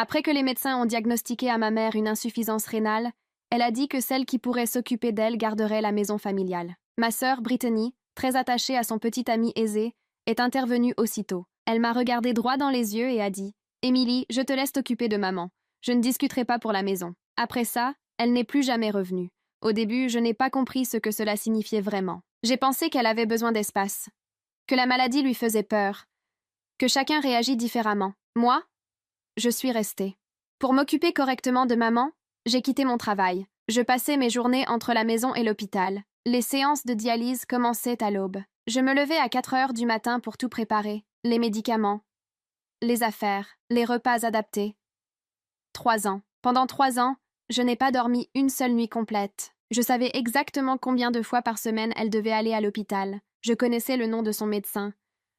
Après que les médecins ont diagnostiqué à ma mère une insuffisance rénale, elle a dit que celle qui pourrait s'occuper d'elle garderait la maison familiale. Ma sœur, Brittany, très attachée à son petit ami aisé, est intervenue aussitôt. Elle m'a regardé droit dans les yeux et a dit « Émilie, je te laisse t'occuper de maman. Je ne discuterai pas pour la maison. » Après ça, elle n'est plus jamais revenue. Au début, je n'ai pas compris ce que cela signifiait vraiment. J'ai pensé qu'elle avait besoin d'espace, que la maladie lui faisait peur, que chacun réagit différemment. Moi, je suis restée. Pour m'occuper correctement de maman, j'ai quitté mon travail. Je passais mes journées entre la maison et l'hôpital. Les séances de dialyse commençaient à l'aube. Je me levais à 4 heures du matin pour tout préparer, les médicaments, les affaires, les repas adaptés. 3 ans. Pendant 3 ans, je n'ai pas dormi une seule nuit complète. Je savais exactement combien de fois par semaine elle devait aller à l'hôpital. Je connaissais le nom de son médecin.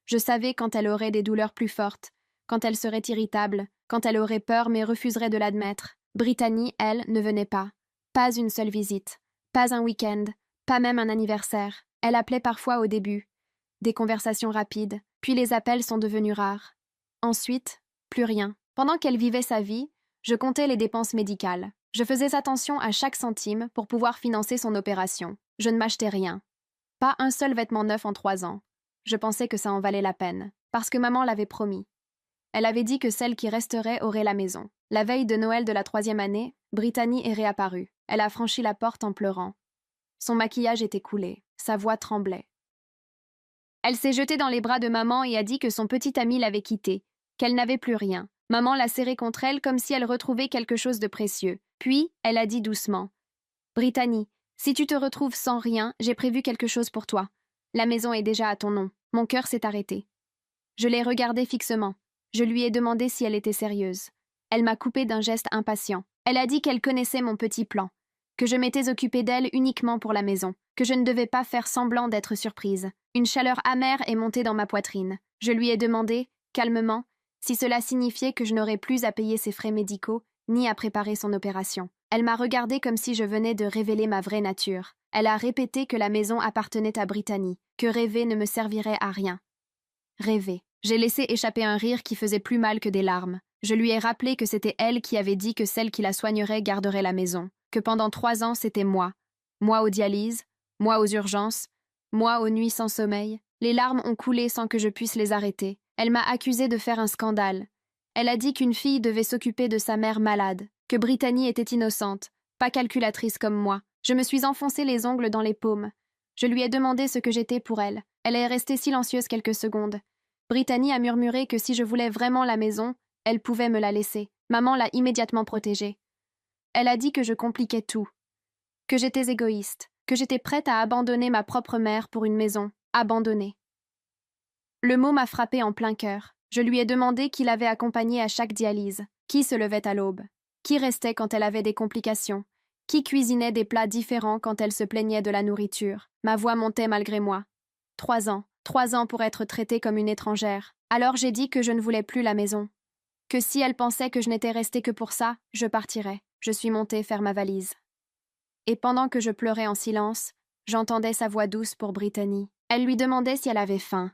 Je savais quand elle aurait des douleurs plus fortes, quand elle serait irritable, quand elle aurait peur mais refuserait de l'admettre. Brittany, elle, ne venait pas. Pas une seule visite. Pas un week-end. Pas même un anniversaire. Elle appelait parfois au début. Des conversations rapides. Puis les appels sont devenus rares. Ensuite, plus rien. Pendant qu'elle vivait sa vie, je comptais les dépenses médicales. Je faisais attention à chaque centime pour pouvoir financer son opération. Je ne m'achetais rien. Pas un seul vêtement neuf en 3 ans. Je pensais que ça en valait la peine, parce que maman l'avait promis. Elle avait dit que celle qui resterait aurait la maison. La veille de Noël de la 3e année, Brittany est réapparue. Elle a franchi la porte en pleurant. Son maquillage était coulé. Sa voix tremblait. Elle s'est jetée dans les bras de maman et a dit que son petit ami l'avait quittée, qu'elle n'avait plus rien. Maman l'a serrée contre elle comme si elle retrouvait quelque chose de précieux. Puis, elle a dit doucement « Brittany, si tu te retrouves sans rien, j'ai prévu quelque chose pour toi. La maison est déjà à ton nom. » Mon cœur s'est arrêté. Je l'ai regardée fixement. Je lui ai demandé si elle était sérieuse. Elle m'a coupé d'un geste impatient. Elle a dit qu'elle connaissait mon petit plan, que je m'étais occupée d'elle uniquement pour la maison, que je ne devais pas faire semblant d'être surprise. Une chaleur amère est montée dans ma poitrine. Je lui ai demandé, calmement, si cela signifiait que je n'aurais plus à payer ses frais médicaux, ni à préparer son opération. Elle m'a regardée comme si je venais de révéler ma vraie nature. Elle a répété que la maison appartenait à Brittany, que rêver ne me servirait à rien. Rêver. J'ai laissé échapper un rire qui faisait plus mal que des larmes. Je lui ai rappelé que c'était elle qui avait dit que celle qui la soignerait garderait la maison, que pendant 3 ans c'était moi. Moi aux dialyses, moi aux urgences, moi aux nuits sans sommeil. Les larmes ont coulé sans que je puisse les arrêter. Elle m'a accusée de faire un scandale. Elle a dit qu'une fille devait s'occuper de sa mère malade, que Brittany était innocente, pas calculatrice comme moi. Je me suis enfoncé les ongles dans les paumes. Je lui ai demandé ce que j'étais pour elle. Elle est restée silencieuse quelques secondes. Brittany a murmuré que si je voulais vraiment la maison, elle pouvait me la laisser. Maman l'a immédiatement protégée. Elle a dit que je compliquais tout, que j'étais égoïste, que j'étais prête à abandonner ma propre mère pour une maison. Abandonner. Le mot m'a frappé en plein cœur. Je lui ai demandé qui l'avait accompagnée à chaque dialyse, qui se levait à l'aube, qui restait quand elle avait des complications, qui cuisinait des plats différents quand elle se plaignait de la nourriture. Ma voix montait malgré moi. 3 ans. 3 ans pour être traitée comme une étrangère. Alors j'ai dit que je ne voulais plus la maison. Que si elle pensait que je n'étais restée que pour ça, je partirais. Je suis montée faire ma valise. Et pendant que je pleurais en silence, j'entendais sa voix douce pour Brittany. Elle lui demandait si elle avait faim.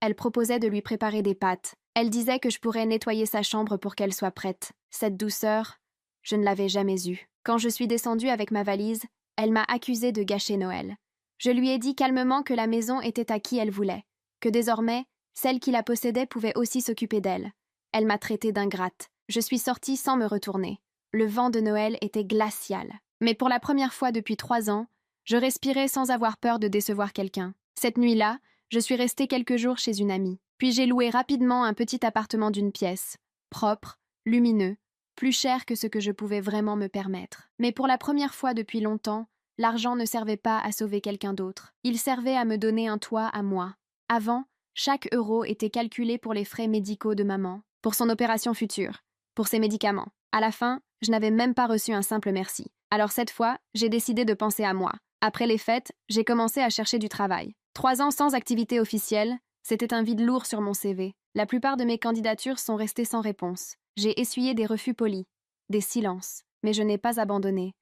Elle proposait de lui préparer des pâtes. Elle disait que je pourrais nettoyer sa chambre pour qu'elle soit prête. Cette douceur, je ne l'avais jamais eue. Quand je suis descendue avec ma valise, elle m'a accusée de gâcher Noël. Je lui ai dit calmement que la maison était à qui elle voulait, que désormais, celle qui la possédait pouvait aussi s'occuper d'elle. Elle m'a traitée d'ingrate. Je suis sortie sans me retourner. Le vent de Noël était glacial. Mais pour la première fois depuis 3 ans, je respirais sans avoir peur de décevoir quelqu'un. Cette nuit-là, je suis restée quelques jours chez une amie. Puis j'ai loué rapidement un petit appartement d'1 pièce, propre, lumineux, plus cher que ce que je pouvais vraiment me permettre. Mais pour la première fois depuis longtemps, l'argent ne servait pas à sauver quelqu'un d'autre. Il servait à me donner un toit à moi. Avant, chaque euro était calculé pour les frais médicaux de maman, pour son opération future, pour ses médicaments. À la fin, je n'avais même pas reçu un simple merci. Alors cette fois, j'ai décidé de penser à moi. Après les fêtes, j'ai commencé à chercher du travail. 3 ans sans activité officielle, c'était un vide lourd sur mon CV. La plupart de mes candidatures sont restées sans réponse. J'ai essuyé des refus polis, des silences, mais je n'ai pas abandonné.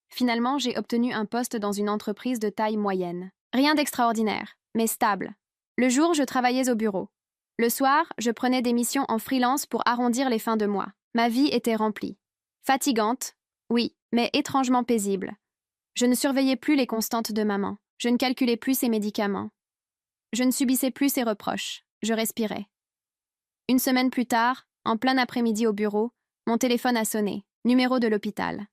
Finalement, j'ai obtenu un poste dans une entreprise de taille moyenne. Rien d'extraordinaire, mais stable. Le jour, je travaillais au bureau. Le soir, je prenais des missions en freelance pour arrondir les fins de mois. Ma vie était remplie. Fatigante, oui, mais étrangement paisible. Je ne surveillais plus les constantes de maman. Je ne calculais plus ses médicaments. Je ne subissais plus ses reproches. Je respirais. Une semaine plus tard, en plein après-midi au bureau, mon téléphone a sonné. Numéro de l'hôpital.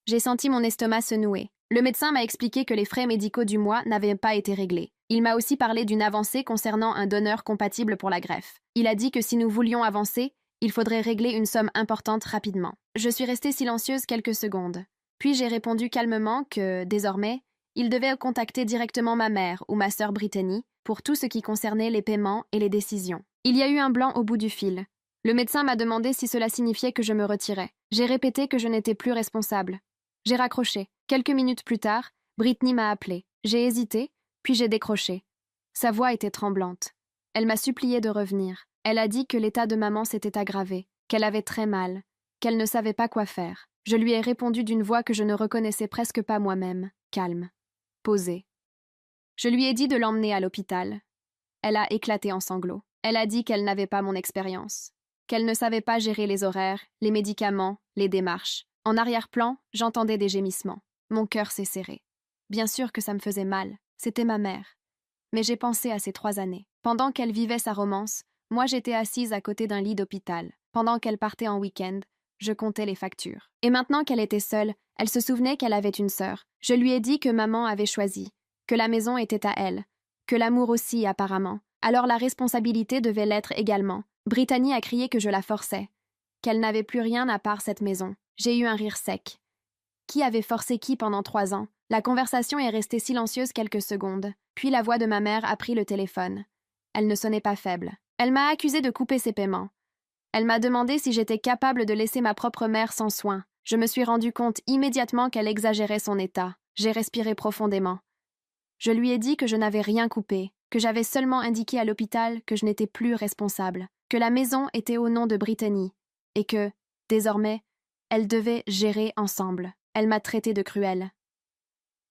J'ai senti mon estomac se nouer. Le médecin m'a expliqué que les frais médicaux du mois n'avaient pas été réglés. Il m'a aussi parlé d'une avancée concernant un donneur compatible pour la greffe. Il a dit que si nous voulions avancer, il faudrait régler une somme importante rapidement. Je suis restée silencieuse quelques secondes. Puis j'ai répondu calmement que, désormais, il devait contacter directement ma mère ou ma sœur Brittany pour tout ce qui concernait les paiements et les décisions. Il y a eu un blanc au bout du fil. Le médecin m'a demandé si cela signifiait que je me retirais. J'ai répété que je n'étais plus responsable. J'ai raccroché. Quelques minutes plus tard, Brittany m'a appelé. J'ai hésité, puis j'ai décroché. Sa voix était tremblante. Elle m'a supplié de revenir. Elle a dit que l'état de maman s'était aggravé, qu'elle avait très mal, qu'elle ne savait pas quoi faire. Je lui ai répondu d'une voix que je ne reconnaissais presque pas moi-même, calme, posée. Je lui ai dit de l'emmener à l'hôpital. Elle a éclaté en sanglots. Elle a dit qu'elle n'avait pas mon expérience, qu'elle ne savait pas gérer les horaires, les médicaments, les démarches. En arrière-plan, j'entendais des gémissements. Mon cœur s'est serré. Bien sûr que ça me faisait mal. C'était ma mère. Mais j'ai pensé à ces 3 années. Pendant qu'elle vivait sa romance, moi j'étais assise à côté d'un lit d'hôpital. Pendant qu'elle partait en week-end, je comptais les factures. Et maintenant qu'elle était seule, elle se souvenait qu'elle avait une sœur. Je lui ai dit que maman avait choisi, que la maison était à elle, que l'amour aussi apparemment. Alors la responsabilité devait l'être également. Brittany a crié que je la forçais, qu'elle n'avait plus rien à part cette maison. J'ai eu un rire sec. Qui avait forcé qui pendant 3 ans? La conversation est restée silencieuse quelques secondes, puis la voix de ma mère a pris le téléphone. Elle ne sonnait pas faible. Elle m'a accusée de couper ses paiements. Elle m'a demandé si j'étais capable de laisser ma propre mère sans soin. Je me suis rendu compte immédiatement qu'elle exagérait son état. J'ai respiré profondément. Je lui ai dit que je n'avais rien coupé, que j'avais seulement indiqué à l'hôpital que je n'étais plus responsable, que la maison était au nom de Brittany, et que, désormais, elles devaient gérer ensemble. Elle m'a traité de cruelle.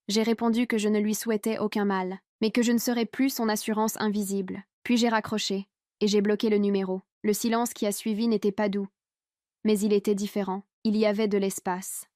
J'ai répondu que je ne lui souhaitais aucun mal, mais que je ne serais plus son assurance invisible. Puis j'ai raccroché, et j'ai bloqué le numéro. Le silence qui a suivi n'était pas doux. Mais il était différent. Il y avait de l'espace.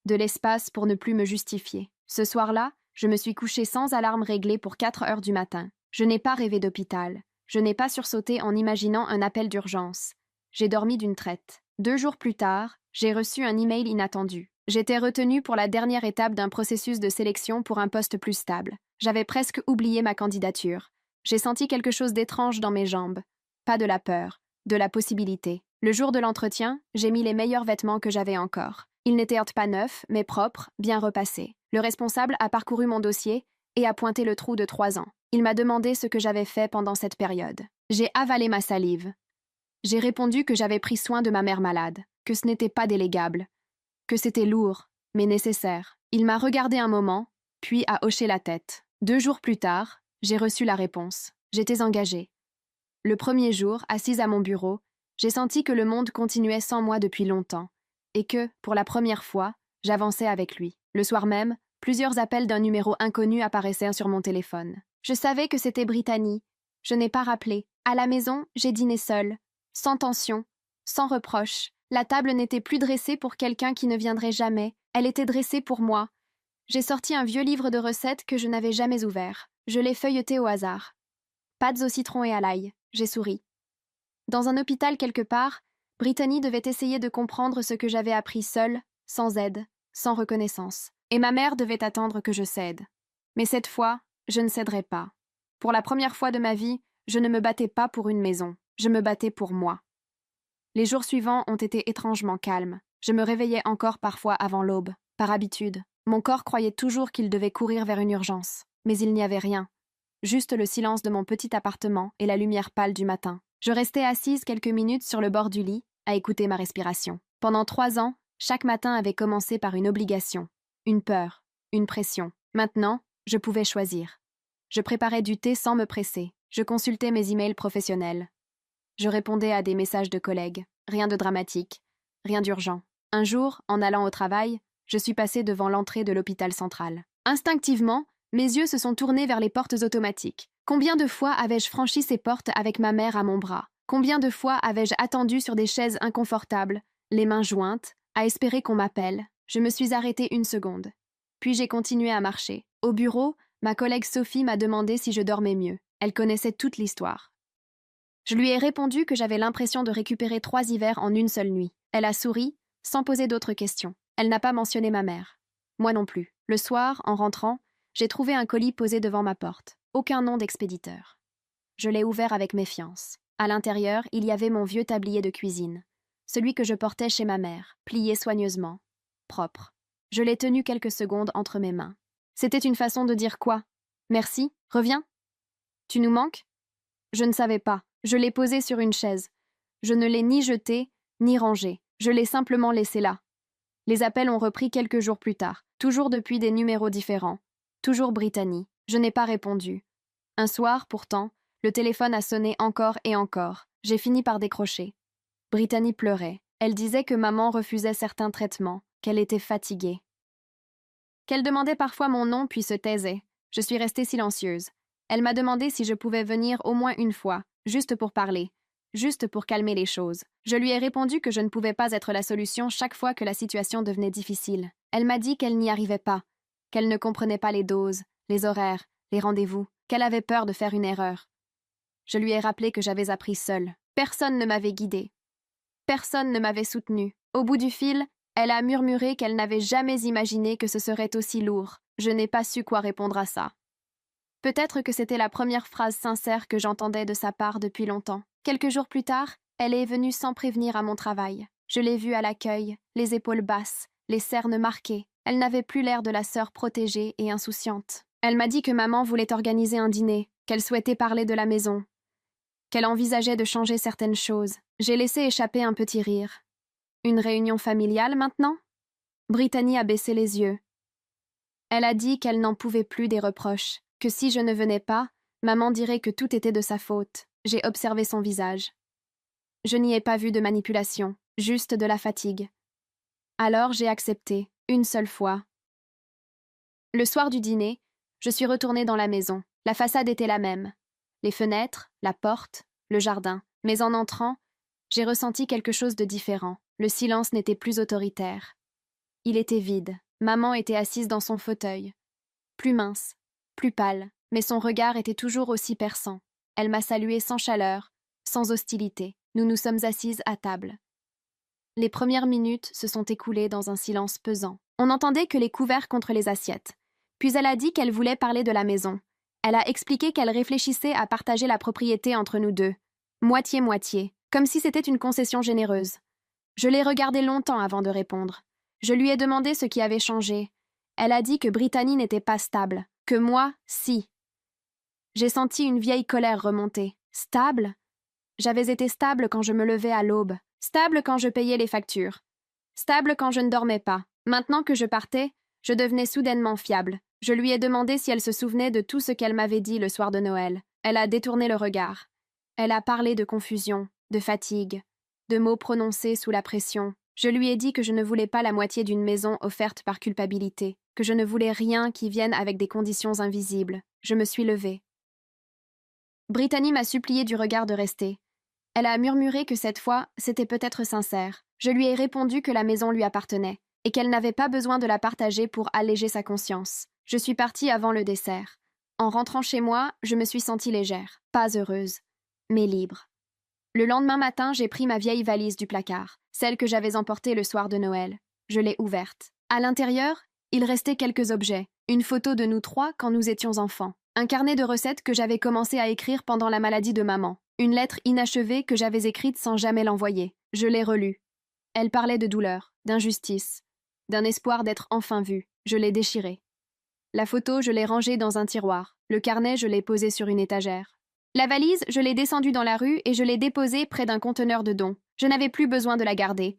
De l'espace pour ne plus me justifier. Ce soir-là, je me suis couchée sans alarme réglée pour 4 heures du matin. Je n'ai pas rêvé d'hôpital. Je n'ai pas sursauté en imaginant un appel d'urgence. J'ai dormi d'une traite. 2 jours plus tard, j'ai reçu un email inattendu. J'étais retenue pour la dernière étape d'un processus de sélection pour un poste plus stable. J'avais presque oublié ma candidature. J'ai senti quelque chose d'étrange dans mes jambes. Pas de la peur, de la possibilité. Le jour de l'entretien, j'ai mis les meilleurs vêtements que j'avais encore. Ils n'étaient pas neufs, mais propres, bien repassés. Le responsable a parcouru mon dossier et a pointé le trou de 3 ans. Il m'a demandé ce que j'avais fait pendant cette période. J'ai avalé ma salive. J'ai répondu que j'avais pris soin de ma mère malade, que ce n'était pas délégable, que c'était lourd, mais nécessaire. Il m'a regardé un moment, puis a hoché la tête. 2 jours plus tard, j'ai reçu la réponse. J'étais engagée. Le premier jour, assise à mon bureau, j'ai senti que le monde continuait sans moi depuis longtemps, et que, pour la première fois, j'avançais avec lui. Le soir même, plusieurs appels d'un numéro inconnu apparaissaient sur mon téléphone. Je savais que c'était Brittany. Je n'ai pas rappelé. À la maison, j'ai dîné seule, sans tension, sans reproche. La table n'était plus dressée pour quelqu'un qui ne viendrait jamais. Elle était dressée pour moi. J'ai sorti un vieux livre de recettes que je n'avais jamais ouvert. Je l'ai feuilleté au hasard. Pâtes au citron et à l'ail. J'ai souri. Dans un hôpital quelque part, Brittany devait essayer de comprendre ce que j'avais appris seule, sans aide, sans reconnaissance. Et ma mère devait attendre que je cède. Mais cette fois, je ne céderai pas. Pour la première fois de ma vie, je ne me battais pas pour une maison. Je me battais pour moi. Les jours suivants ont été étrangement calmes. Je me réveillais encore parfois avant l'aube, par habitude. Mon corps croyait toujours qu'il devait courir vers une urgence. Mais il n'y avait rien. Juste le silence de mon petit appartement et la lumière pâle du matin. Je restais assise quelques minutes sur le bord du lit, à écouter ma respiration. Pendant 3 ans, chaque matin avait commencé par une obligation, une peur, une pression. Maintenant, je pouvais choisir. Je préparais du thé sans me presser. Je consultais mes emails professionnels. Je répondais à des messages de collègues. Rien de dramatique, rien d'urgent. Un jour, en allant au travail, je suis passée devant l'entrée de l'hôpital central. Instinctivement, mes yeux se sont tournés vers les portes automatiques. Combien de fois avais-je franchi ces portes avec ma mère à mon bras? Combien de fois avais-je attendu sur des chaises inconfortables, les mains jointes, à espérer qu'on m'appelle? Je me suis arrêtée une seconde. Puis j'ai continué à marcher. Au bureau, ma collègue Sophie m'a demandé si je dormais mieux. Elle connaissait toute l'histoire. Je lui ai répondu que j'avais l'impression de récupérer 3 hivers en une seule nuit. Elle a souri, sans poser d'autres questions. Elle n'a pas mentionné ma mère. Moi non plus. Le soir, en rentrant, j'ai trouvé un colis posé devant ma porte. Aucun nom d'expéditeur. Je l'ai ouvert avec méfiance. À l'intérieur, il y avait mon vieux tablier de cuisine. Celui que je portais chez ma mère, plié soigneusement. Propre. Je l'ai tenu quelques secondes entre mes mains. C'était une façon de dire quoi? Merci, reviens? Tu nous manques? Je ne savais pas. Je l'ai posé sur une chaise. Je ne l'ai ni jeté, ni rangé. Je l'ai simplement laissé là. Les appels ont repris quelques jours plus tard, toujours depuis des numéros différents. Toujours Brittany. Je n'ai pas répondu. Un soir, pourtant, le téléphone a sonné encore et encore. J'ai fini par décrocher. Brittany pleurait. Elle disait que maman refusait certains traitements, qu'elle était fatiguée. Qu'elle demandait parfois mon nom puis se taisait. Je suis restée silencieuse. Elle m'a demandé si je pouvais venir au moins une fois, juste pour parler, juste pour calmer les choses. Je lui ai répondu que je ne pouvais pas être la solution chaque fois que la situation devenait difficile. Elle m'a dit qu'elle n'y arrivait pas, qu'elle ne comprenait pas les doses, les horaires, les rendez-vous, qu'elle avait peur de faire une erreur. Je lui ai rappelé que j'avais appris seule. Personne ne m'avait guidée. Personne ne m'avait soutenue. Au bout du fil, elle a murmuré qu'elle n'avait jamais imaginé que ce serait aussi lourd. Je n'ai pas su quoi répondre à ça. Peut-être que c'était la première phrase sincère que j'entendais de sa part depuis longtemps. Quelques jours plus tard, elle est venue sans prévenir à mon travail. Je l'ai vue à l'accueil, les épaules basses, les cernes marquées. Elle n'avait plus l'air de la sœur protégée et insouciante. Elle m'a dit que maman voulait organiser un dîner, qu'elle souhaitait parler de la maison, qu'elle envisageait de changer certaines choses. J'ai laissé échapper un petit rire. Une réunion familiale maintenant? Brittany a baissé les yeux. Elle a dit qu'elle n'en pouvait plus des reproches, que si je ne venais pas, maman dirait que tout était de sa faute. J'ai observé son visage. Je n'y ai pas vu de manipulation, juste de la fatigue. Alors j'ai accepté, une seule fois. Le soir du dîner, je suis retournée dans la maison. La façade était la même. Les fenêtres, la porte, le jardin. Mais en entrant, j'ai ressenti quelque chose de différent. Le silence n'était plus autoritaire. Il était vide. Maman était assise dans son fauteuil. Plus mince, plus pâle, mais son regard était toujours aussi perçant. Elle m'a salué sans chaleur, sans hostilité. Nous nous sommes assises à table. Les premières minutes se sont écoulées dans un silence pesant. On n'entendait que les couverts contre les assiettes. Puis elle a dit qu'elle voulait parler de la maison. Elle a expliqué qu'elle réfléchissait à partager la propriété entre nous deux. Moitié-moitié, comme si c'était une concession généreuse. Je l'ai regardée longtemps avant de répondre. Je lui ai demandé ce qui avait changé. Elle a dit que Brittany n'était pas stable, que moi, si. J'ai senti une vieille colère remonter. Stable? J'avais été stable quand je me levais à l'aube, stable quand je payais les factures, stable quand je ne dormais pas. Maintenant que je partais, je devenais soudainement fiable. Je lui ai demandé si elle se souvenait de tout ce qu'elle m'avait dit le soir de Noël. Elle a détourné le regard. Elle a parlé de confusion, de fatigue, de mots prononcés sous la pression. Je lui ai dit que je ne voulais pas la moitié d'une maison offerte par culpabilité, que je ne voulais rien qui vienne avec des conditions invisibles. Je me suis levée. Brittany m'a supplié du regard de rester. Elle a murmuré que cette fois, c'était peut-être sincère. Je lui ai répondu que la maison lui appartenait et qu'elle n'avait pas besoin de la partager pour alléger sa conscience. Je suis partie avant le dessert. En rentrant chez moi, je me suis sentie légère, pas heureuse, mais libre. Le lendemain matin, j'ai pris ma vieille valise du placard, celle que j'avais emportée le soir de Noël. Je l'ai ouverte. À l'intérieur, il restait quelques objets. Une photo de nous 3 quand nous étions enfants. Un carnet de recettes que j'avais commencé à écrire pendant la maladie de maman. Une lettre inachevée que j'avais écrite sans jamais l'envoyer. Je l'ai relue. Elle parlait de douleur, d'injustice, d'un espoir d'être enfin vue. Je l'ai déchirée. La photo, je l'ai rangée dans un tiroir. Le carnet, je l'ai posé sur une étagère. La valise, je l'ai descendue dans la rue et je l'ai déposée près d'un conteneur de dons. Je n'avais plus besoin de la garder.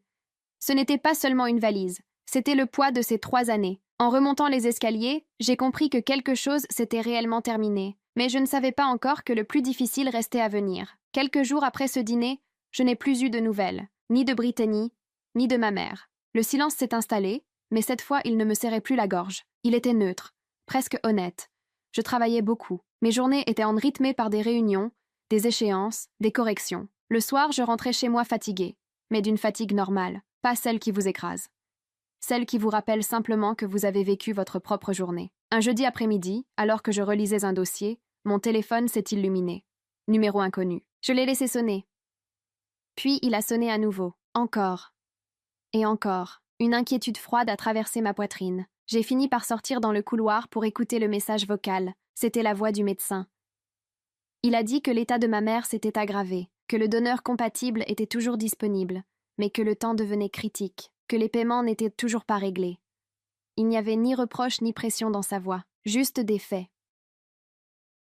Ce n'était pas seulement une valise. C'était le poids de ces 3 années. En remontant les escaliers, j'ai compris que quelque chose s'était réellement terminé. Mais je ne savais pas encore que le plus difficile restait à venir. Quelques jours après ce dîner, je n'ai plus eu de nouvelles, ni de Brittany, ni de ma mère. Le silence s'est installé, mais cette fois il ne me serrait plus la gorge. Il était neutre, presque honnête. Je travaillais beaucoup. Mes journées étaient rythmées par des réunions, des échéances, des corrections. Le soir, je rentrais chez moi fatiguée, mais d'une fatigue normale, pas celle qui vous écrase. Celle qui vous rappelle simplement que vous avez vécu votre propre journée. Un jeudi après-midi, alors que je relisais un dossier, mon téléphone s'est illuminé. Numéro inconnu. Je l'ai laissé sonner. Puis il a sonné à nouveau. Encore. Et encore. Une inquiétude froide a traversé ma poitrine. J'ai fini par sortir dans le couloir pour écouter le message vocal. C'était la voix du médecin. Il a dit que l'état de ma mère s'était aggravé, que le donneur compatible était toujours disponible, mais que le temps devenait critique, que les paiements n'étaient toujours pas réglés. Il n'y avait ni reproche ni pression dans sa voix, juste des faits.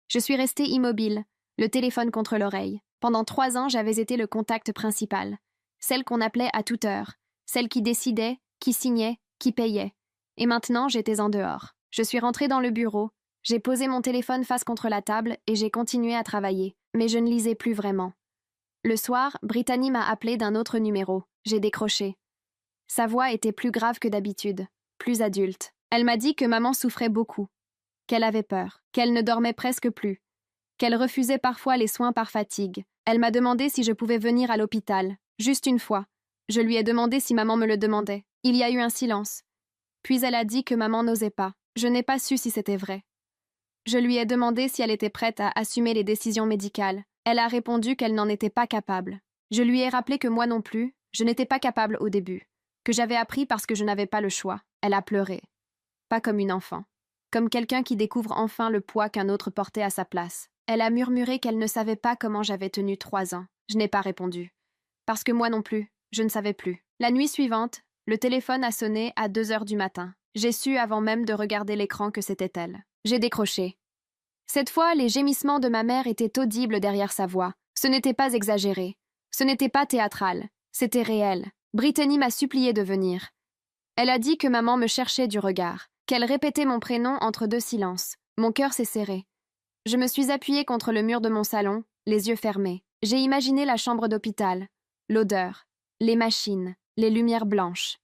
Je suis restée immobile, le téléphone contre l'oreille. Pendant 3 ans, j'avais été le contact principal, celle qu'on appelait à toute heure, celle qui décidait, qui signait, qui payait. Et maintenant, j'étais en dehors. Je suis rentrée dans le bureau, j'ai posé mon téléphone face contre la table et j'ai continué à travailler, mais je ne lisais plus vraiment. Le soir, Brittany m'a appelé d'un autre numéro. J'ai décroché. Sa voix était plus grave que d'habitude, plus adulte. Elle m'a dit que maman souffrait beaucoup, qu'elle avait peur, qu'elle ne dormait presque plus, qu'elle refusait parfois les soins par fatigue. Elle m'a demandé si je pouvais venir à l'hôpital, juste une fois. Je lui ai demandé si maman me le demandait. Il y a eu un silence. Puis elle a dit que maman n'osait pas. Je n'ai pas su si c'était vrai. Je lui ai demandé si elle était prête à assumer les décisions médicales. Elle a répondu qu'elle n'en était pas capable. Je lui ai rappelé que moi non plus, je n'étais pas capable au début, que j'avais appris parce que je n'avais pas le choix. Elle a pleuré. Pas comme une enfant. Comme quelqu'un qui découvre enfin le poids qu'un autre portait à sa place. Elle a murmuré qu'elle ne savait pas comment j'avais tenu 3 ans. Je n'ai pas répondu. Parce que moi non plus, je ne savais plus. La nuit suivante, le téléphone a sonné à 2 heures du matin. J'ai su avant même de regarder l'écran que c'était elle. J'ai décroché. Cette fois, les gémissements de ma mère étaient audibles derrière sa voix. Ce n'était pas exagéré. Ce n'était pas théâtral. C'était réel. Brittany m'a supplié de venir. Elle a dit que maman me cherchait du regard, qu'elle répétait mon prénom entre 2 silences. Mon cœur s'est serré. Je me suis appuyée contre le mur de mon salon, les yeux fermés. J'ai imaginé la chambre d'hôpital, l'odeur, les machines, les lumières blanches.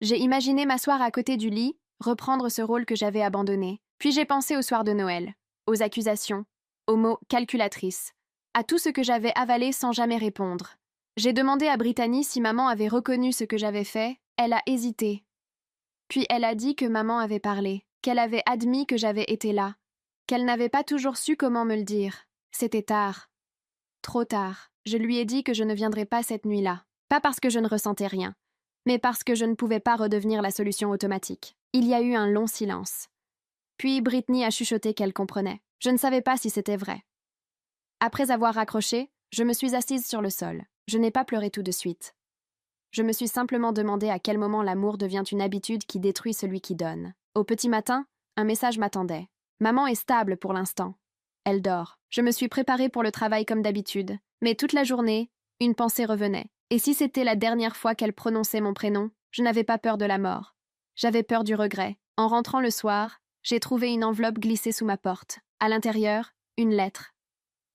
J'ai imaginé m'asseoir à côté du lit, reprendre ce rôle que j'avais abandonné. Puis j'ai pensé au soir de Noël, aux accusations, aux mots calculatrice, à tout ce que j'avais avalé sans jamais répondre. J'ai demandé à Brittany si maman avait reconnu ce que j'avais fait. Elle a hésité. Puis elle a dit que maman avait parlé, qu'elle avait admis que j'avais été là, qu'elle n'avait pas toujours su comment me le dire. C'était tard. Trop tard. Je lui ai dit que je ne viendrais pas cette nuit-là. Pas parce que je ne ressentais rien, mais parce que je ne pouvais pas redevenir la solution automatique. Il y a eu un long silence. Puis Brittany a chuchoté qu'elle comprenait. Je ne savais pas si c'était vrai. Après avoir raccroché, je me suis assise sur le sol. Je n'ai pas pleuré tout de suite. Je me suis simplement demandé à quel moment l'amour devient une habitude qui détruit celui qui donne. Au petit matin, un message m'attendait. Maman est stable pour l'instant. Elle dort. Je me suis préparée pour le travail comme d'habitude. Mais toute la journée, une pensée revenait. Et si c'était la dernière fois qu'elle prononçait mon prénom, je n'avais pas peur de la mort. J'avais peur du regret. En rentrant le soir, j'ai trouvé une enveloppe glissée sous ma porte. À l'intérieur, une lettre.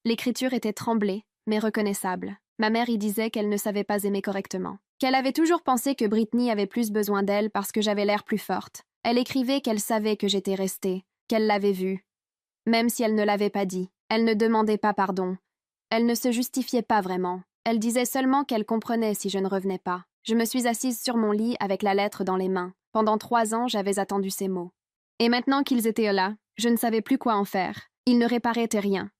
L'écriture était tremblée, mais reconnaissable. Ma mère y disait qu'elle ne savait pas aimer correctement. Qu'elle avait toujours pensé que Brittany avait plus besoin d'elle parce que j'avais l'air plus forte. Elle écrivait qu'elle savait que j'étais restée, qu'elle l'avait vue. Même si elle ne l'avait pas dit, elle ne demandait pas pardon. Elle ne se justifiait pas vraiment. Elle disait seulement qu'elle comprenait si je ne revenais pas. Je me suis assise sur mon lit avec la lettre dans les mains. Pendant 3 ans, j'avais attendu ces mots. Et maintenant qu'ils étaient là, je ne savais plus quoi en faire. Ils ne réparaient rien.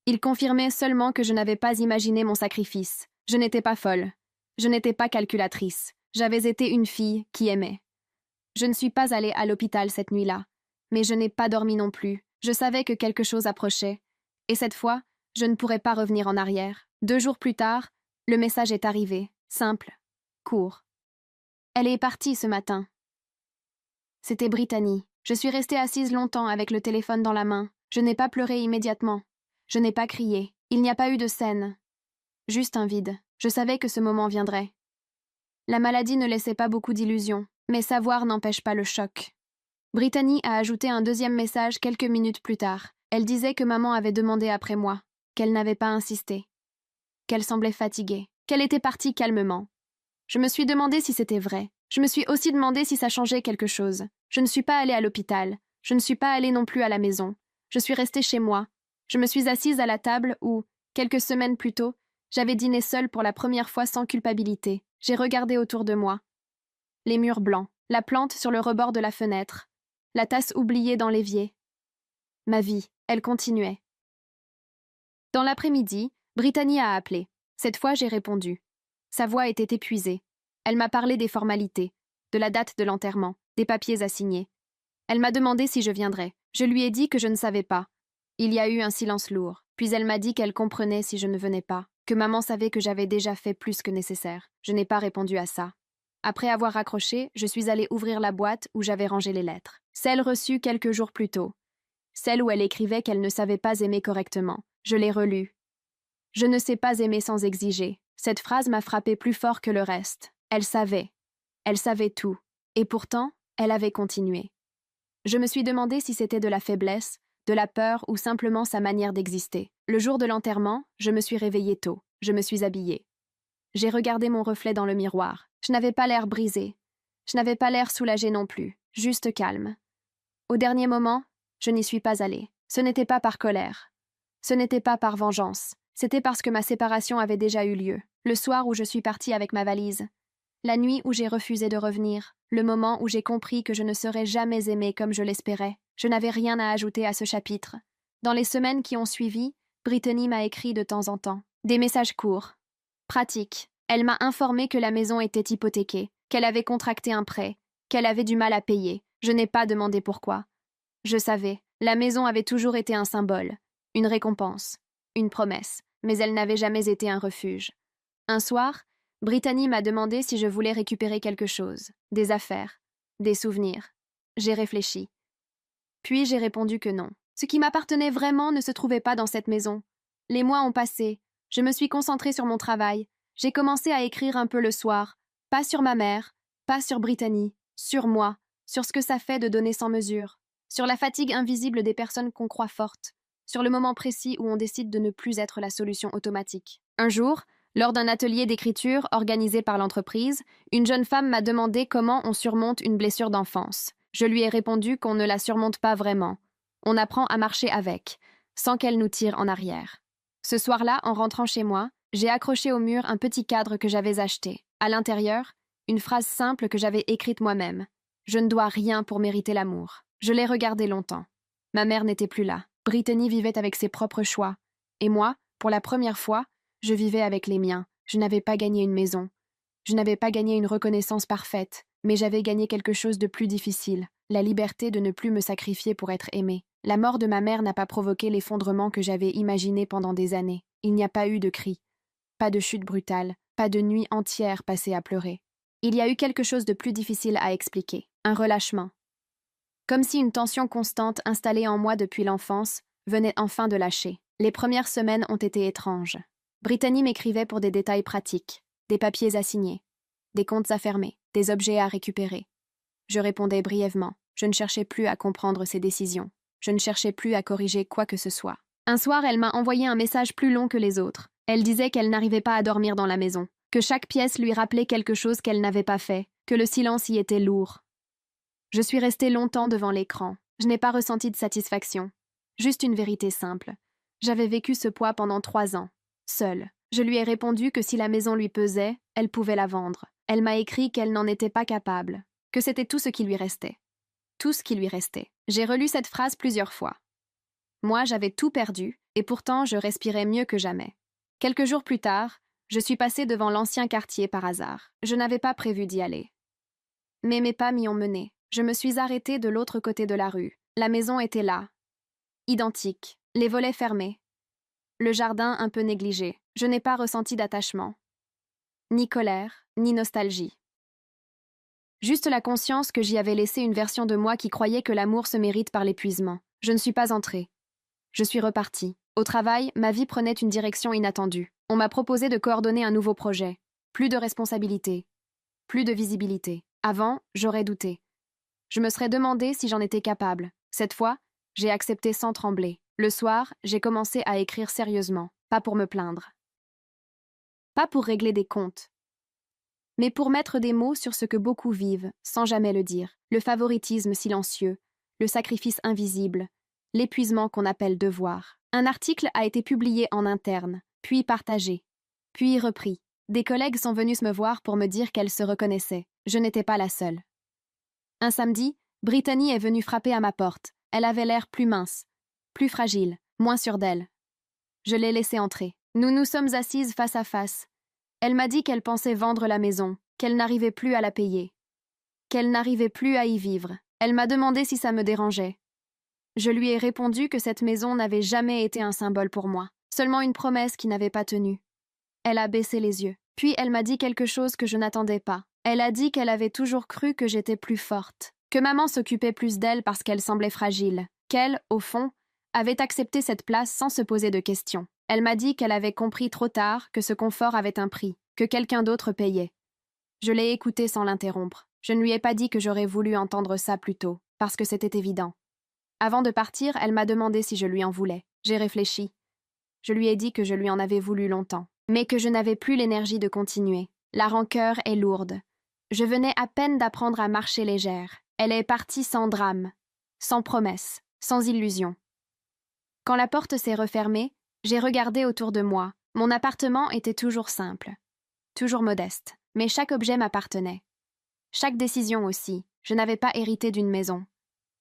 Ils confirmaient seulement que je n'avais pas imaginé mon sacrifice. Je n'étais pas folle. Je n'étais pas calculatrice. J'avais été une fille qui aimait. Je ne suis pas allée à l'hôpital cette nuit-là. Mais je n'ai pas dormi non plus. Je savais que quelque chose approchait. Et cette fois, je ne pourrais pas revenir en arrière. 2 jours plus tard, le message est arrivé. Simple. Court. Elle est partie ce matin. C'était Brittany. Je suis restée assise longtemps avec le téléphone dans la main. Je n'ai pas pleuré immédiatement. Je n'ai pas crié. Il n'y a pas eu de scène. Juste un vide. Je savais que ce moment viendrait. La maladie ne laissait pas beaucoup d'illusions, mais savoir n'empêche pas le choc. Brittany a ajouté un 2e message quelques minutes plus tard. Elle disait que maman avait demandé après moi, qu'elle n'avait pas insisté, qu'elle semblait fatiguée, qu'elle était partie calmement. Je me suis demandé si c'était vrai. Je me suis aussi demandé si ça changeait quelque chose. Je ne suis pas allée à l'hôpital. Je ne suis pas allée non plus à la maison. Je suis restée chez moi. Je me suis assise à la table où, quelques semaines plus tôt, J'avais dîné seule pour la première fois sans culpabilité. J'ai regardé autour de moi. Les murs blancs, la plante sur le rebord de la fenêtre, la tasse oubliée dans l'évier. Ma vie, elle continuait. Dans l'après-midi, Brittany a appelé. Cette fois, j'ai répondu. Sa voix était épuisée. Elle m'a parlé des formalités, de la date de l'enterrement, des papiers à signer. Elle m'a demandé si je viendrais. Je lui ai dit que je ne savais pas. Il y a eu un silence lourd. Puis elle m'a dit qu'elle comprenait si je ne venais pas, que maman savait que j'avais déjà fait plus que nécessaire. Je n'ai pas répondu à ça. Après avoir raccroché, je suis allée ouvrir la boîte où j'avais rangé les lettres. Celle reçue quelques jours plus tôt. Celle où elle écrivait qu'elle ne savait pas aimer correctement. Je l'ai relue. Je ne sais pas aimer sans exiger. Cette phrase m'a frappée plus fort que le reste. Elle savait. Elle savait tout. Et pourtant, elle avait continué. Je me suis demandé si c'était de la faiblesse, de la peur ou simplement sa manière d'exister. Le jour de l'enterrement, je me suis réveillée tôt. Je me suis habillée. J'ai regardé mon reflet dans le miroir. Je n'avais pas l'air brisée. Je n'avais pas l'air soulagée non plus, juste calme. Au dernier moment, je n'y suis pas allée. Ce n'était pas par colère. Ce n'était pas par vengeance. C'était parce que ma séparation avait déjà eu lieu. Le soir où je suis partie avec ma valise. La nuit où j'ai refusé de revenir. Le moment où j'ai compris que je ne serais jamais aimée comme je l'espérais. Je n'avais rien à ajouter à ce chapitre. Dans les semaines qui ont suivi, Brittany m'a écrit de temps en temps. Des messages courts. Pratiques. Elle m'a informé que la maison était hypothéquée, qu'elle avait contracté un prêt, qu'elle avait du mal à payer. Je n'ai pas demandé pourquoi. Je savais, la maison avait toujours été un symbole, une récompense, une promesse, mais elle n'avait jamais été un refuge. Un soir, Brittany m'a demandé si je voulais récupérer quelque chose, des affaires, des souvenirs. J'ai réfléchi. Puis j'ai répondu que non. Ce qui m'appartenait vraiment ne se trouvait pas dans cette maison. Les mois ont passé, je me suis concentrée sur mon travail. J'ai commencé à écrire un peu le soir, pas sur ma mère, pas sur Brittany, sur moi, sur ce que ça fait de donner sans mesure, sur la fatigue invisible des personnes qu'on croit fortes, sur le moment précis où on décide de ne plus être la solution automatique. Un jour, lors d'un atelier d'écriture organisé par l'entreprise, une jeune femme m'a demandé comment on surmonte une blessure d'enfance. Je lui ai répondu qu'on ne la surmonte pas vraiment. On apprend à marcher avec, sans qu'elle nous tire en arrière. Ce soir-là, en rentrant chez moi, j'ai accroché au mur un petit cadre que j'avais acheté. À l'intérieur, une phrase simple que j'avais écrite moi-même. Je ne dois rien pour mériter l'amour. Je l'ai regardé longtemps. Ma mère n'était plus là. Brittany vivait avec ses propres choix. Et moi, pour la première fois, je vivais avec les miens. Je n'avais pas gagné une maison. Je n'avais pas gagné une reconnaissance parfaite, mais j'avais gagné quelque chose de plus difficile, la liberté de ne plus me sacrifier pour être aimée. La mort de ma mère n'a pas provoqué l'effondrement que j'avais imaginé pendant des années. Il n'y a pas eu de cris. Pas de chute brutale, pas de nuit entière passée à pleurer. Il y a eu quelque chose de plus difficile à expliquer, un relâchement. Comme si une tension constante installée en moi depuis l'enfance venait enfin de lâcher. Les premières semaines ont été étranges. Brittany m'écrivait pour des détails pratiques, des papiers à signer, des comptes à fermer, des objets à récupérer. Je répondais brièvement. Je ne cherchais plus à comprendre ses décisions. Je ne cherchais plus à corriger quoi que ce soit. Un soir, elle m'a envoyé un message plus long que les autres. Elle disait qu'elle n'arrivait pas à dormir dans la maison, que chaque pièce lui rappelait quelque chose qu'elle n'avait pas fait, que le silence y était lourd. Je suis restée longtemps devant l'écran. Je n'ai pas ressenti de satisfaction. Juste une vérité simple. J'avais vécu ce poids pendant 3 ans, seule. Je lui ai répondu que si la maison lui pesait, elle pouvait la vendre. Elle m'a écrit qu'elle n'en était pas capable, que c'était tout ce qui lui restait. Tout ce qui lui restait. J'ai relu cette phrase plusieurs fois. Moi, j'avais tout perdu, et pourtant je respirais mieux que jamais. Quelques jours plus tard, je suis passée devant l'ancien quartier par hasard. Je n'avais pas prévu d'y aller. Mais mes pas m'y ont mené. Je me suis arrêtée de l'autre côté de la rue. La maison était là. Identique. Les volets fermés. Le jardin un peu négligé. Je n'ai pas ressenti d'attachement. Ni colère, ni nostalgie. Juste la conscience que j'y avais laissé une version de moi qui croyait que l'amour se mérite par l'épuisement. Je ne suis pas entrée. Je suis repartie. Au travail, ma vie prenait une direction inattendue. On m'a proposé de coordonner un nouveau projet. Plus de responsabilité. Plus de visibilité. Avant, j'aurais douté. Je me serais demandé si j'en étais capable. Cette fois, j'ai accepté sans trembler. Le soir, j'ai commencé à écrire sérieusement, pas pour me plaindre. Pas pour régler des comptes, mais pour mettre des mots sur ce que beaucoup vivent, sans jamais le dire. Le favoritisme silencieux, le sacrifice invisible, l'épuisement qu'on appelle devoir. Un article a été publié en interne, puis partagé. Puis reprit. Des collègues sont venus me voir pour me dire qu'elles se reconnaissaient. Je n'étais pas la seule. Un samedi, Brittany est venue frapper à ma porte. Elle avait l'air plus mince, plus fragile, moins sûre d'elle. Je l'ai laissée entrer. Nous nous sommes assises face à face. Elle m'a dit qu'elle pensait vendre la maison, qu'elle n'arrivait plus à la payer, qu'elle n'arrivait plus à y vivre. Elle m'a demandé si ça me dérangeait. Je lui ai répondu que cette maison n'avait jamais été un symbole pour moi, seulement une promesse qui n'avait pas tenu. Elle a baissé les yeux. Puis elle m'a dit quelque chose que je n'attendais pas. Elle a dit qu'elle avait toujours cru que j'étais plus forte, que maman s'occupait plus d'elle parce qu'elle semblait fragile, qu'elle, au fond, avait accepté cette place sans se poser de questions. Elle m'a dit qu'elle avait compris trop tard que ce confort avait un prix, que quelqu'un d'autre payait. Je l'ai écoutée sans l'interrompre. Je ne lui ai pas dit que j'aurais voulu entendre ça plus tôt, parce que c'était évident. Avant de partir, elle m'a demandé si je lui en voulais. J'ai réfléchi. Je lui ai dit que je lui en avais voulu longtemps, mais que je n'avais plus l'énergie de continuer. La rancœur est lourde. Je venais à peine d'apprendre à marcher légère. Elle est partie sans drame, sans promesse, sans illusion. Quand la porte s'est refermée, j'ai regardé autour de moi. Mon appartement était toujours simple, toujours modeste, mais chaque objet m'appartenait. Chaque décision aussi. Je n'avais pas hérité d'une maison.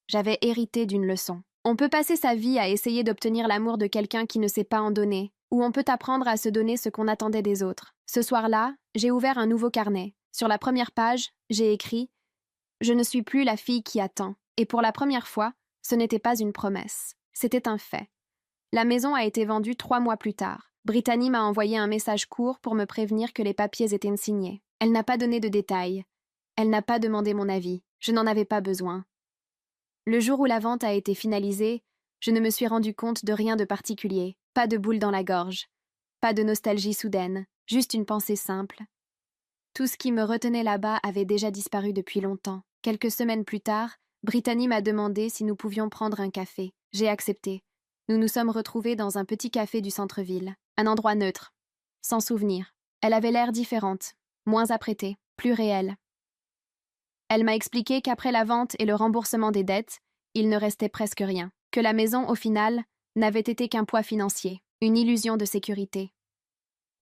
J'avais hérité d'une leçon. On peut passer sa vie à essayer d'obtenir l'amour de quelqu'un qui ne sait pas en donner, ou on peut apprendre à se donner ce qu'on attendait des autres. Ce soir-là, j'ai ouvert un nouveau carnet. Sur la première page, j'ai écrit « Je ne suis plus la fille qui attend ». Et pour la première fois, ce n'était pas une promesse. C'était un fait. La maison a été vendue 3 mois plus tard. Brittany m'a envoyé un message court pour me prévenir que les papiers étaient signés. Elle n'a pas donné de détails. Elle n'a pas demandé mon avis. Je n'en avais pas besoin. Le jour où la vente a été finalisée, je ne me suis rendu compte de rien de particulier. Pas de boule dans la gorge. Pas de nostalgie soudaine. Juste une pensée simple. Tout ce qui me retenait là-bas avait déjà disparu depuis longtemps. Quelques semaines plus tard, Brittany m'a demandé si nous pouvions prendre un café. J'ai accepté. Nous nous sommes retrouvés dans un petit café du centre-ville. Un endroit neutre. Sans souvenir. Elle avait l'air différente. Moins apprêtée. Plus réelle. Elle m'a expliqué qu'après la vente et le remboursement des dettes, il ne restait presque rien. Que la maison, au final, n'avait été qu'un poids financier. Une illusion de sécurité.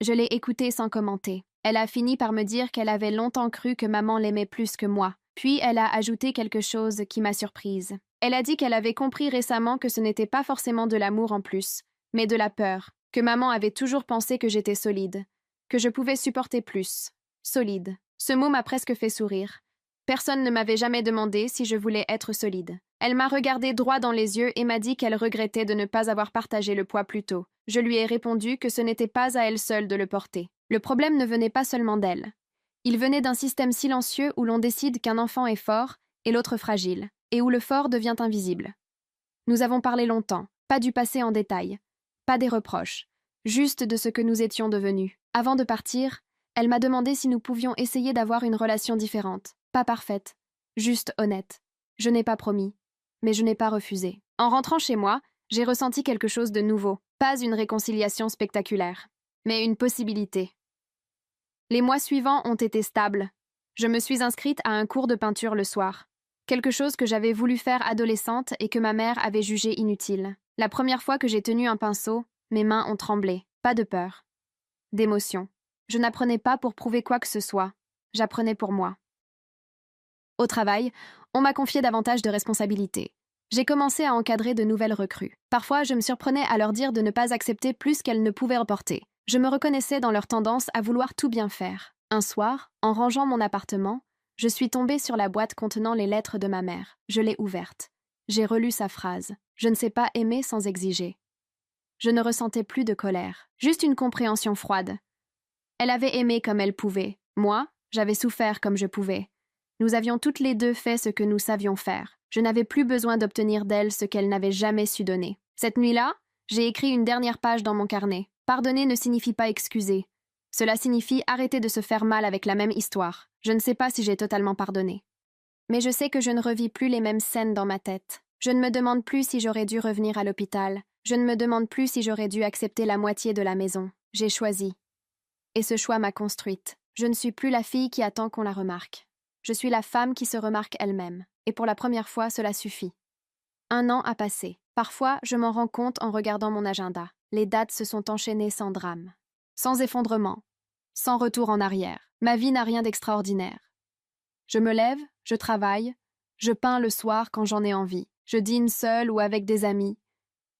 Je l'ai écoutée sans commenter. Elle a fini par me dire qu'elle avait longtemps cru que maman l'aimait plus que moi. Puis elle a ajouté quelque chose qui m'a surprise. Elle a dit qu'elle avait compris récemment que ce n'était pas forcément de l'amour en plus, mais de la peur, que maman avait toujours pensé que j'étais solide, que je pouvais supporter plus. Solide. Ce mot m'a presque fait sourire. Personne ne m'avait jamais demandé si je voulais être solide. Elle m'a regardé droit dans les yeux et m'a dit qu'elle regrettait de ne pas avoir partagé le poids plus tôt. Je lui ai répondu que ce n'était pas à elle seule de le porter. Le problème ne venait pas seulement d'elle. Il venait d'un système silencieux où l'on décide qu'un enfant est fort et l'autre fragile, et où le fort devient invisible. Nous avons parlé longtemps, pas du passé en détail, pas des reproches, juste de ce que nous étions devenus. Avant de partir, elle m'a demandé si nous pouvions essayer d'avoir une relation différente, pas parfaite, juste honnête. Je n'ai pas promis, mais je n'ai pas refusé. En rentrant chez moi, j'ai ressenti quelque chose de nouveau, pas une réconciliation spectaculaire, mais une possibilité. Les mois suivants ont été stables. Je me suis inscrite à un cours de peinture le soir. Quelque chose que j'avais voulu faire adolescente et que ma mère avait jugé inutile. La première fois que j'ai tenu un pinceau, mes mains ont tremblé. Pas de peur. D'émotion. Je n'apprenais pas pour prouver quoi que ce soit. J'apprenais pour moi. Au travail, on m'a confié davantage de responsabilités. J'ai commencé à encadrer de nouvelles recrues. Parfois, je me surprenais à leur dire de ne pas accepter plus qu'elles ne pouvaient reporter. Je me reconnaissais dans leur tendance à vouloir tout bien faire. Un soir, en rangeant mon appartement, je suis tombée sur la boîte contenant les lettres de ma mère. Je l'ai ouverte. J'ai relu sa phrase. Je ne sais pas aimer sans exiger. Je ne ressentais plus de colère, juste une compréhension froide. Elle avait aimé comme elle pouvait. Moi, j'avais souffert comme je pouvais. Nous avions toutes les deux fait ce que nous savions faire. Je n'avais plus besoin d'obtenir d'elle ce qu'elle n'avait jamais su donner. Cette nuit-là, j'ai écrit une dernière page dans mon carnet. Pardonner ne signifie pas excuser. Cela signifie arrêter de se faire mal avec la même histoire. Je ne sais pas si j'ai totalement pardonné. Mais je sais que je ne revis plus les mêmes scènes dans ma tête. Je ne me demande plus si j'aurais dû revenir à l'hôpital. Je ne me demande plus si j'aurais dû accepter la moitié de la maison. J'ai choisi. Et ce choix m'a construite. Je ne suis plus la fille qui attend qu'on la remarque. Je suis la femme qui se remarque elle-même. Et pour la première fois, cela suffit. 1 an a passé. Parfois, je m'en rends compte en regardant mon agenda. Les dates se sont enchaînées sans drame. sans effondrement, sans retour en arrière. Ma vie n'a rien d'extraordinaire. Je me lève, je travaille, je peins le soir quand j'en ai envie, je dîne seule ou avec des amis.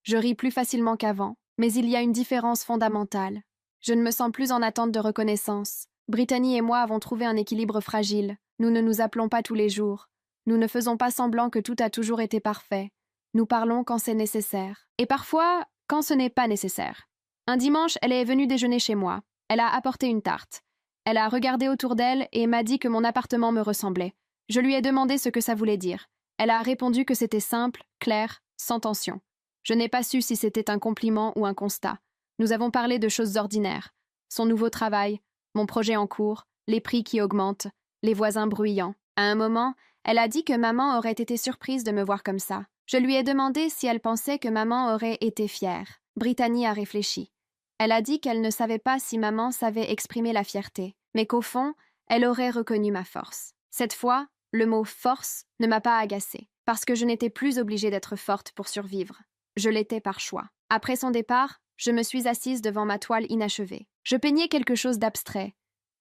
Je ris plus facilement qu'avant, mais il y a une différence fondamentale. Je ne me sens plus en attente de reconnaissance. Brittany et moi avons trouvé un équilibre fragile. Nous ne nous appelons pas tous les jours. Nous ne faisons pas semblant que tout a toujours été parfait. Nous parlons quand c'est nécessaire. Et parfois, quand ce n'est pas nécessaire. Un dimanche, elle est venue déjeuner chez moi. Elle a apporté une tarte. Elle a regardé autour d'elle et m'a dit que mon appartement me ressemblait. Je lui ai demandé ce que ça voulait dire. Elle a répondu que c'était simple, clair, sans tension. Je n'ai pas su si c'était un compliment ou un constat. Nous avons parlé de choses ordinaires. Son nouveau travail, mon projet en cours, les prix qui augmentent, les voisins bruyants. À un moment, elle a dit que maman aurait été surprise de me voir comme ça. Je lui ai demandé si elle pensait que maman aurait été fière. Brittany a réfléchi. Elle a dit qu'elle ne savait pas si maman savait exprimer la fierté, mais qu'au fond, elle aurait reconnu ma force. Cette fois, le mot « force » ne m'a pas agacée, parce que je n'étais plus obligée d'être forte pour survivre. Je l'étais par choix. Après son départ, je me suis assise devant ma toile inachevée. Je peignais quelque chose d'abstrait.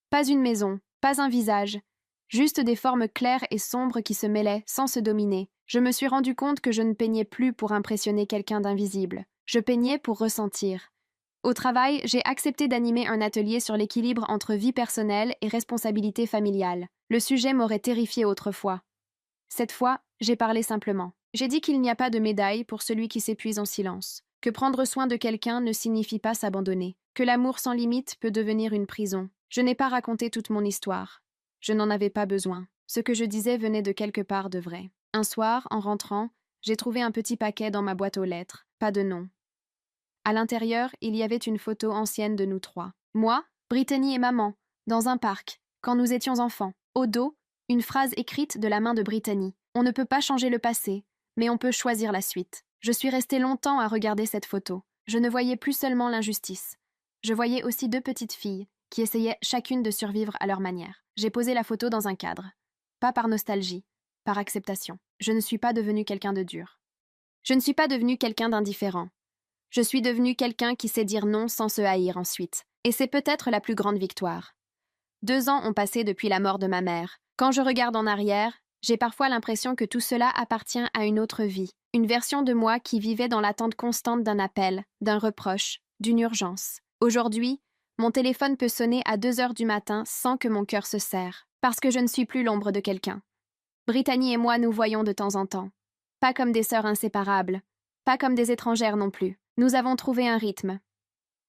Pas une maison, pas un visage, juste des formes claires et sombres qui se mêlaient sans se dominer. Je me suis rendu compte que je ne peignais plus pour impressionner quelqu'un d'invisible. Je peignais pour ressentir. Au travail, j'ai accepté d'animer un atelier sur l'équilibre entre vie personnelle et responsabilité familiale. Le sujet m'aurait terrifié autrefois. Cette fois, j'ai parlé simplement. J'ai dit qu'il n'y a pas de médaille pour celui qui s'épuise en silence, que prendre soin de quelqu'un ne signifie pas s'abandonner, que l'amour sans limite peut devenir une prison. Je n'ai pas raconté toute mon histoire. Je n'en avais pas besoin. Ce que je disais venait de quelque part de vrai. Un soir, en rentrant, j'ai trouvé un petit paquet dans ma boîte aux lettres. Pas de nom. À l'intérieur, il y avait une photo ancienne de nous trois. Moi, Brittany et maman, dans un parc, quand nous étions enfants. Au dos, une phrase écrite de la main de Brittany. On ne peut pas changer le passé, mais on peut choisir la suite. Je suis restée longtemps à regarder cette photo. Je ne voyais plus seulement l'injustice. Je voyais aussi deux petites filles, qui essayaient chacune de survivre à leur manière. J'ai posé la photo dans un cadre. Pas par nostalgie, par acceptation. Je ne suis pas devenue quelqu'un de dur. Je ne suis pas devenue quelqu'un d'indifférent. Je suis devenue quelqu'un qui sait dire non sans se haïr ensuite. Et c'est peut-être la plus grande victoire. 2 ans ont passé depuis la mort de ma mère. Quand je regarde en arrière, j'ai parfois l'impression que tout cela appartient à une autre vie. Une version de moi qui vivait dans l'attente constante d'un appel, d'un reproche, d'une urgence. Aujourd'hui, mon téléphone peut sonner à 2 heures du matin sans que mon cœur se serre, parce que je ne suis plus l'ombre de quelqu'un. Brittany et moi nous voyons de temps en temps. Pas comme des sœurs inséparables, pas comme des étrangères non plus. Nous avons trouvé un rythme.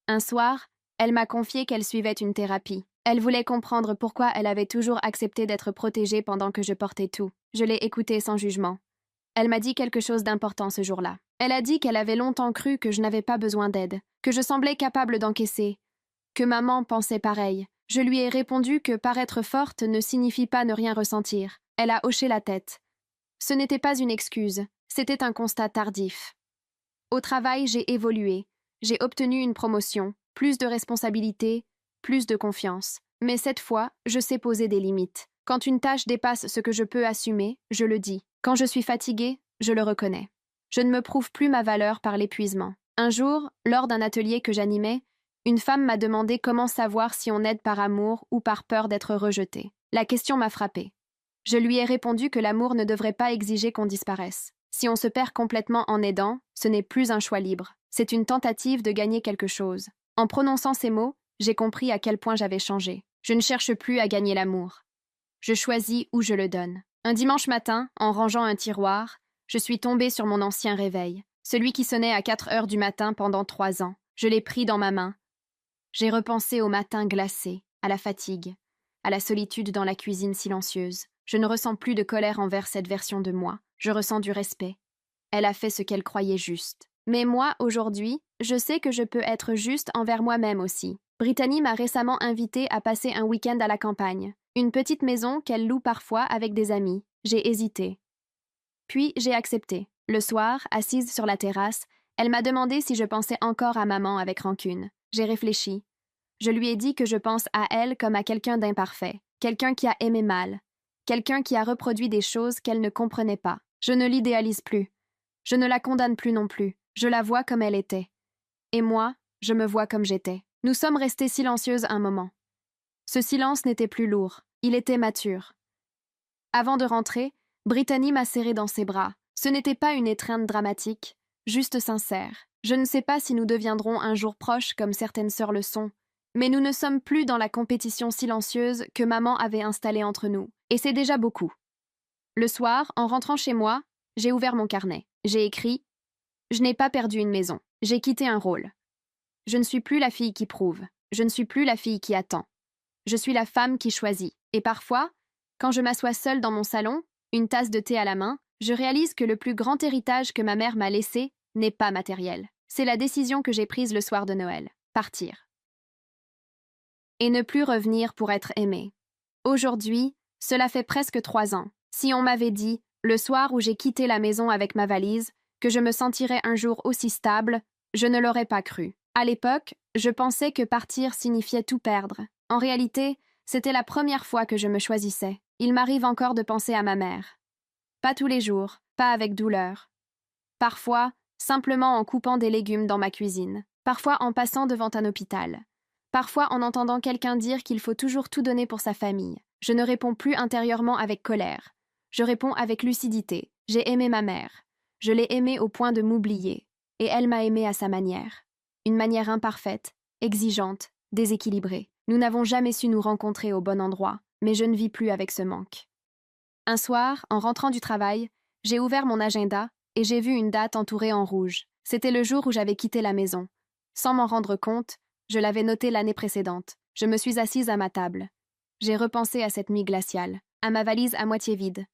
Un soir, elle m'a confié qu'elle suivait une thérapie. Elle voulait comprendre pourquoi elle avait toujours accepté d'être protégée pendant que je portais tout. Je l'ai écoutée sans jugement. Elle m'a dit quelque chose d'important ce jour-là. Elle a dit qu'elle avait longtemps cru que je n'avais pas besoin d'aide, que je semblais capable d'encaisser, que maman pensait pareil. Je lui ai répondu que paraître forte ne signifie pas ne rien ressentir. Elle a hoché la tête. Ce n'était pas une excuse, c'était un constat tardif. Au travail, j'ai évolué. J'ai obtenu une promotion, plus de responsabilités, plus de confiance. Mais cette fois, je sais poser des limites. Quand une tâche dépasse ce que je peux assumer, je le dis. Quand je suis fatiguée, je le reconnais. Je ne me prouve plus ma valeur par l'épuisement. Un jour, lors d'un atelier que j'animais, une femme m'a demandé comment savoir si on aide par amour ou par peur d'être rejeté. La question m'a frappée. Je lui ai répondu que l'amour ne devrait pas exiger qu'on disparaisse. Si on se perd complètement en aidant, ce n'est plus un choix libre. C'est une tentative de gagner quelque chose. En prononçant ces mots, j'ai compris à quel point j'avais changé. Je ne cherche plus à gagner l'amour. Je choisis où je le donne. Un dimanche matin, en rangeant un tiroir, je suis tombée sur mon ancien réveil, celui qui sonnait à 4 heures du matin pendant 3 ans. Je l'ai pris dans ma main. J'ai repensé au matin glacé, à la fatigue, à la solitude dans la cuisine silencieuse. Je ne ressens plus de colère envers cette version de moi. Je ressens du respect. Elle a fait ce qu'elle croyait juste. Mais moi, aujourd'hui, je sais que je peux être juste envers moi-même aussi. Brittany m'a récemment invitée à passer un week-end à la campagne. Une petite maison qu'elle loue parfois avec des amis. J'ai hésité. Puis j'ai accepté. Le soir, assise sur la terrasse, elle m'a demandé si je pensais encore à maman avec rancune. J'ai réfléchi. Je lui ai dit que je pense à elle comme à quelqu'un d'imparfait, quelqu'un qui a aimé mal, quelqu'un qui a reproduit des choses qu'elle ne comprenait pas. Je ne l'idéalise plus. Je ne la condamne plus non plus. Je la vois comme elle était. Et moi, je me vois comme j'étais. Nous sommes restés silencieuses un moment. Ce silence n'était plus lourd, il était mature. Avant de rentrer, Brittany m'a serré dans ses bras. Ce n'était pas une étreinte dramatique, juste sincère. Je ne sais pas si nous deviendrons un jour proches comme certaines sœurs le sont, mais nous ne sommes plus dans la compétition silencieuse que maman avait installée entre nous, et c'est déjà beaucoup. Le soir, en rentrant chez moi, j'ai ouvert mon carnet. J'ai écrit « Je n'ai pas perdu une maison. J'ai quitté un rôle. Je ne suis plus la fille qui prouve. Je ne suis plus la fille qui attend. Je suis la femme qui choisit. Et parfois, quand je m'assois seule dans mon salon, une tasse de thé à la main, je réalise que le plus grand héritage que ma mère m'a laissé n'est pas matériel. C'est la décision que j'ai prise le soir de Noël. Partir. Et ne plus revenir pour être aimée. Aujourd'hui, cela fait presque 3 ans. Si on m'avait dit, le soir où j'ai quitté la maison avec ma valise, que je me sentirais un jour aussi stable, je ne l'aurais pas cru. À l'époque, je pensais que partir signifiait tout perdre. En réalité, c'était la première fois que je me choisissais. Il m'arrive encore de penser à ma mère. Pas tous les jours, pas avec douleur. Parfois, simplement en coupant des légumes dans ma cuisine. Parfois en passant devant un hôpital. Parfois en entendant quelqu'un dire qu'il faut toujours tout donner pour sa famille. Je ne réponds plus intérieurement avec colère. Je réponds avec lucidité. J'ai aimé ma mère. Je l'ai aimée au point de m'oublier. Et elle m'a aimée à sa manière. Une manière imparfaite, exigeante, déséquilibrée. Nous n'avons jamais su nous rencontrer au bon endroit, mais je ne vis plus avec ce manque. Un soir, en rentrant du travail, j'ai ouvert mon agenda et j'ai vu une date entourée en rouge. C'était le jour où j'avais quitté la maison. Sans m'en rendre compte, je l'avais noté l'année précédente. Je me suis assise à ma table. J'ai repensé à cette nuit glaciale, à ma valise à moitié vide,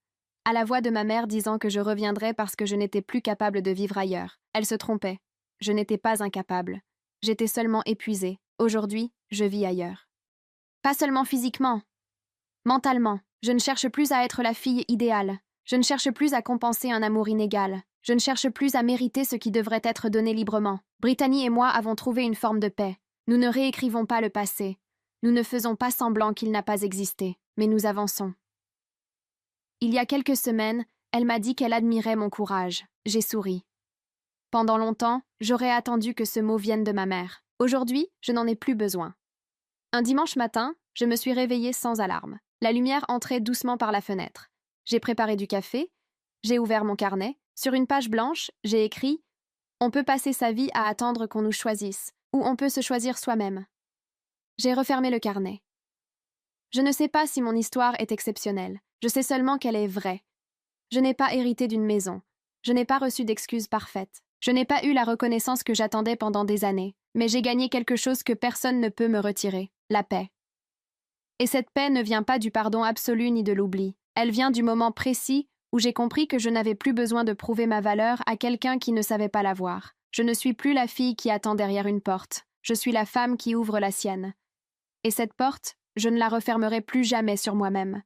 à la voix de ma mère disant que je reviendrais parce que je n'étais plus capable de vivre ailleurs. Elle se trompait. Je n'étais pas incapable. J'étais seulement épuisée. Aujourd'hui, je vis ailleurs. Pas seulement physiquement. Mentalement. Je ne cherche plus à être la fille idéale. Je ne cherche plus à compenser un amour inégal. Je ne cherche plus à mériter ce qui devrait être donné librement. Brittany et moi avons trouvé une forme de paix. Nous ne réécrivons pas le passé. Nous ne faisons pas semblant qu'il n'a pas existé, mais nous avançons. Il y a quelques semaines, elle m'a dit qu'elle admirait mon courage. J'ai souri. Pendant longtemps, j'aurais attendu que ce mot vienne de ma mère. Aujourd'hui, je n'en ai plus besoin. Un dimanche matin, je me suis réveillée sans alarme. La lumière entrait doucement par la fenêtre. J'ai préparé du café, j'ai ouvert mon carnet. Sur une page blanche, j'ai écrit « On peut passer sa vie à attendre qu'on nous choisisse, ou on peut se choisir soi-même. » J'ai refermé le carnet. Je ne sais pas si mon histoire est exceptionnelle. Je sais seulement qu'elle est vraie. Je n'ai pas hérité d'une maison. Je n'ai pas reçu d'excuses parfaites. Je n'ai pas eu la reconnaissance que j'attendais pendant des années. Mais j'ai gagné quelque chose que personne ne peut me retirer, la paix. Et cette paix ne vient pas du pardon absolu ni de l'oubli. Elle vient du moment précis où j'ai compris que je n'avais plus besoin de prouver ma valeur à quelqu'un qui ne savait pas la voir. Je ne suis plus la fille qui attend derrière une porte. Je suis la femme qui ouvre la sienne. Et cette porte, je ne la refermerai plus jamais sur moi-même.